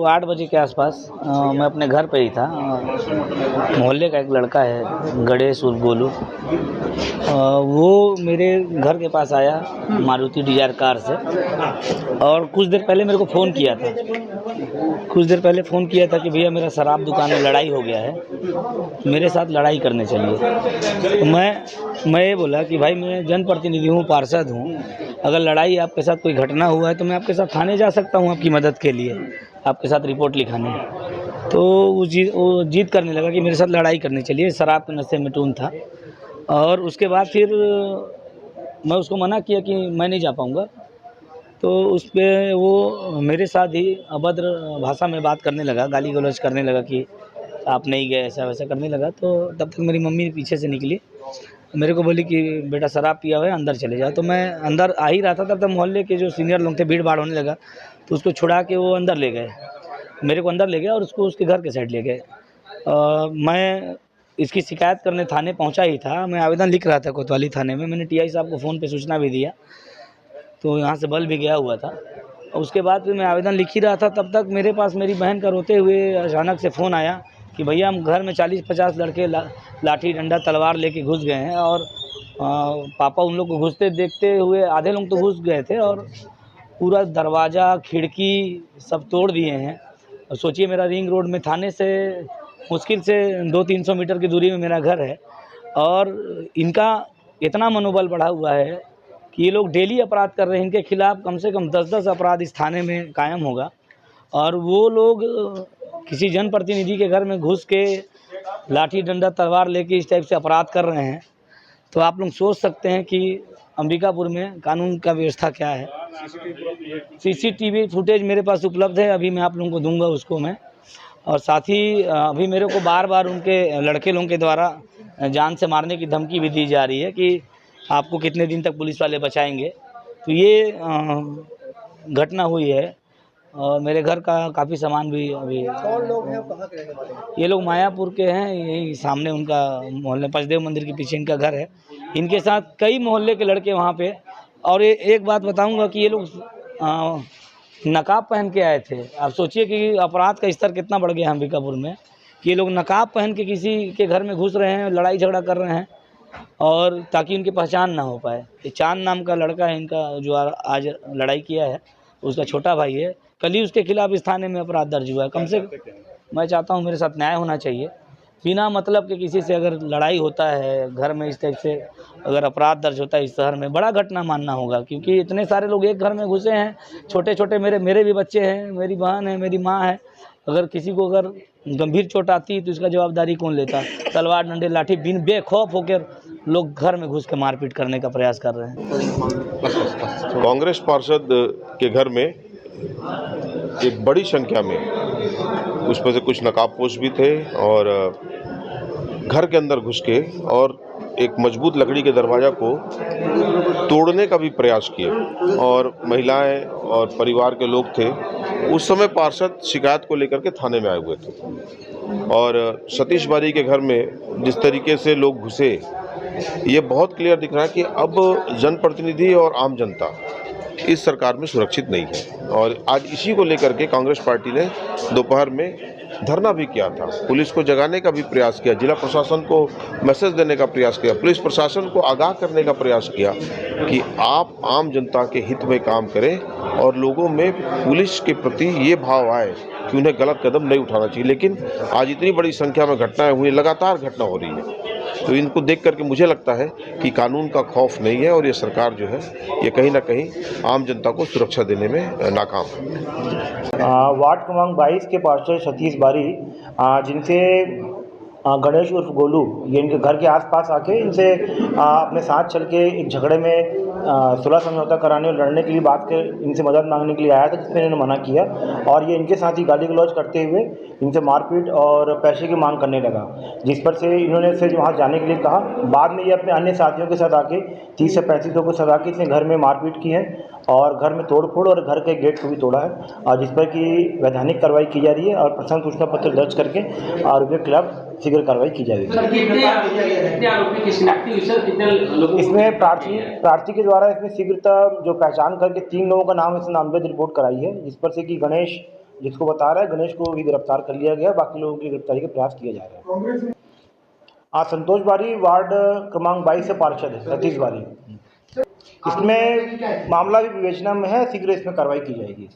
8 बजे के आसपास मैं अपने घर पे ही था। मोहल्ले का एक लड़का है गणेश उर्फ गोलू, वो मेरे घर के पास आया मारुति डिजायर कार से, और कुछ देर पहले मेरे को फ़ोन किया था कि भैया मेरा शराब दुकान में लड़ाई हो गया है, मेरे साथ लड़ाई करने चलिए। तो मैं ये बोला कि भाई मैं जनप्रतिनिधि हूँ, पार्षद हूँ, अगर लड़ाई आपके साथ कोई घटना हुआ है तो मैं आपके साथ थाने जा सकता हूँ आपकी मदद के लिए, आपके साथ रिपोर्ट लिखाने। तो वो जिद करने लगा कि मेरे साथ लड़ाई करनी चलिए, शराब के नशे में टून था। और उसके बाद फिर मैं उसको मना किया कि मैं नहीं जा पाऊँगा। तो उस पे वो मेरे साथ ही अभद्र भाषा में बात करने लगा, गाली गलौज करने लगा कि आप नहीं गए, ऐसा वैसा करने लगा। तो तब तक मेरी मम्मी पीछे से निकली, मेरे को बोली कि बेटा शराब पिया हुआ है, अंदर चले जाओ। तो मैं अंदर आ ही रहा था, तब तक मोहल्ले के जो सीनियर लोग थे भीड़ भाड़ होने लगा, तो उसको छुड़ा के वो अंदर ले गए, मेरे को अंदर ले गए और उसको उसके घर के साइड ले गए। मैं इसकी शिकायत करने थाने पहुंचा ही था, मैं आवेदन लिख रहा था कोतवाली थाने में, मैंने टीआई साहब को फ़ोन पे सूचना भी दिया, तो यहाँ से बल भी गया हुआ था। और उसके बाद फिर मैं आवेदन लिख ही रहा था, तब तक मेरे पास मेरी बहन का रोते हुए अचानक से फ़ोन आया कि भैया हम घर में 40-50 लड़के लाठी डंडा तलवार लेके घुस गए हैं, और पापा उन लोग को घुसते देखते हुए, आधे लोग तो घुस गए थे और पूरा दरवाज़ा खिड़की सब तोड़ दिए हैं। और सोचिए मेरा रिंग रोड में थाने से मुश्किल से 200-300 मीटर की दूरी में मेरा घर है, और इनका इतना मनोबल बढ़ा हुआ है कि ये लोग डेली अपराध कर रहे हैं, इनके खिलाफ़ कम से कम 10-10 अपराध इस थाने में कायम होगा। और वो लोग किसी जनप्रतिनिधि के घर में घुस के लाठी डंडा तलवार लेके इस टाइप से अपराध कर रहे हैं, तो आप लोग सोच सकते हैं कि अंबिकापुर में कानून का व्यवस्था क्या है। सीसीटीवी फुटेज मेरे पास उपलब्ध है, अभी मैं आप लोगों को दूंगा उसको मैं। और साथ ही अभी मेरे को बार बार उनके लड़के लोगों के द्वारा जान से मारने की धमकी भी दी जा रही है कि आपको कितने दिन तक पुलिस वाले बचाएंगे। तो ये घटना हुई है, और मेरे घर का काफ़ी सामान भी अभी। कौन लोग हैं, कहाँ के रहने वाले हैं? ये लोग मायापुर के हैं, यही सामने उनका मोहल्ले पंचदेव मंदिर के पीछे इनका घर है। इनके साथ कई मोहल्ले के लड़के वहाँ पे। और एक बात बताऊंगा कि ये लोग नकाब पहन के आए थे। आप सोचिए कि अपराध का स्तर कितना बढ़ गया है अंबिकापुर में, कि ये लोग नकाब पहन के किसी के घर में घुस रहे हैं, लड़ाई झगड़ा कर रहे हैं, और ताकि उनकी पहचान ना हो पाए। ये चांद नाम का लड़का है इनका, जो आज लड़ाई किया है, उसका छोटा भाई है। कल ही उसके खिलाफ़ इस थाने में अपराध दर्ज हुआ है। कम से मैं चाहता हूँ मेरे साथ न्याय होना चाहिए। बिना मतलब के किसी से अगर लड़ाई होता है घर में, इस टाइप से अगर अपराध दर्ज होता है इस शहर में, बड़ा घटना मानना होगा, क्योंकि इतने सारे लोग एक घर में घुसे हैं, छोटे छोटे मेरे भी बच्चे हैं, मेरी बहन है, मेरी माँ है। अगर किसी को अगर गंभीर चोट आती है तो इसका जवाबदारी कौन लेता? तलवार डंडे लाठी बिन बेखौफ होकर लोग घर में घुस के मारपीट करने का प्रयास कर रहे हैं। कांग्रेस पार्षद के घर में एक बड़ी संख्या में, उसमें से कुछ नकाबपोश भी थे, और घर के अंदर घुस के और एक मजबूत लकड़ी के दरवाज़ा को तोड़ने का भी प्रयास किया, और महिलाएं और परिवार के लोग थे। उस समय पार्षद शिकायत को लेकर के थाने में आए हुए थे, और सतीश बारी के घर में जिस तरीके से लोग घुसे, ये बहुत क्लियर दिख रहा है कि अब जनप्रतिनिधि और आम जनता इस सरकार में सुरक्षित नहीं है। और आज इसी को लेकर के कांग्रेस पार्टी ने दोपहर में धरना भी किया था, पुलिस को जगाने का भी प्रयास किया, जिला प्रशासन को मैसेज देने का प्रयास किया, पुलिस प्रशासन को आगाह करने का प्रयास किया कि आप आम जनता के हित में काम करें, और लोगों में पुलिस के प्रति ये भाव आए कि उन्हें गलत कदम नहीं उठाना चाहिए। लेकिन आज इतनी बड़ी संख्या में घटनाएं हुई, लगातार घटना हो रही है, तो इनको देख करके मुझे लगता है कि कानून का खौफ नहीं है, और ये सरकार जो है ये कहीं ना कहीं आम जनता को सुरक्षा देने में नाकाम है। वार्ड क्रमांक 22 के पार्षद सतीश बारी, जिनसे गणेश उर्फ गोलू, ये इनके घर के आसपास आके इनसे अपने साथ चल के एक झगड़े में सुलह समझौता कराने और लड़ने के लिए बात कर इनसे मदद मांगने के लिए आया था, जिसमें इन्होंने मना किया, और ये इनके साथ ही गाली गलौज करते हुए इनसे मारपीट और पैसे की मांग करने लगा, जिस पर से इन्होंने से वहाँ जाने के लिए कहा। बाद में ये अपने अन्य साथियों के साथ आके 30 से 35 लोगों के साथ आके इसने घर में मारपीट की है, और घर में तोड़फोड़ और घर के गेट को भी तोड़ा है, और जिस पर कि वैधानिक कार्रवाई की जा रही है, और प्रथम सूचना पत्र दर्ज करके आरोपियों के खिलाफ शीघ्र कार्रवाई की जाएगी। इसमें प्रार्थी के द्वारा इसमें शीघ्रता जो पहचान करके 3 लोगों का नाम इसने नामजद रिपोर्ट कराई है, जिस पर से कि गणेश जिसको बता रहा है गणेश को भी गिरफ्तार कर लिया गया, बाकी लोगों की गिरफ्तारी के प्रयास किए जा रहे हैं। संतोष बारी वार्ड क्रमांक 22 से पार्षद है, सतीश बारी। इसमें मामला भी विवेचना में है, शीघ्र इसमें कार्रवाई की जाएगी।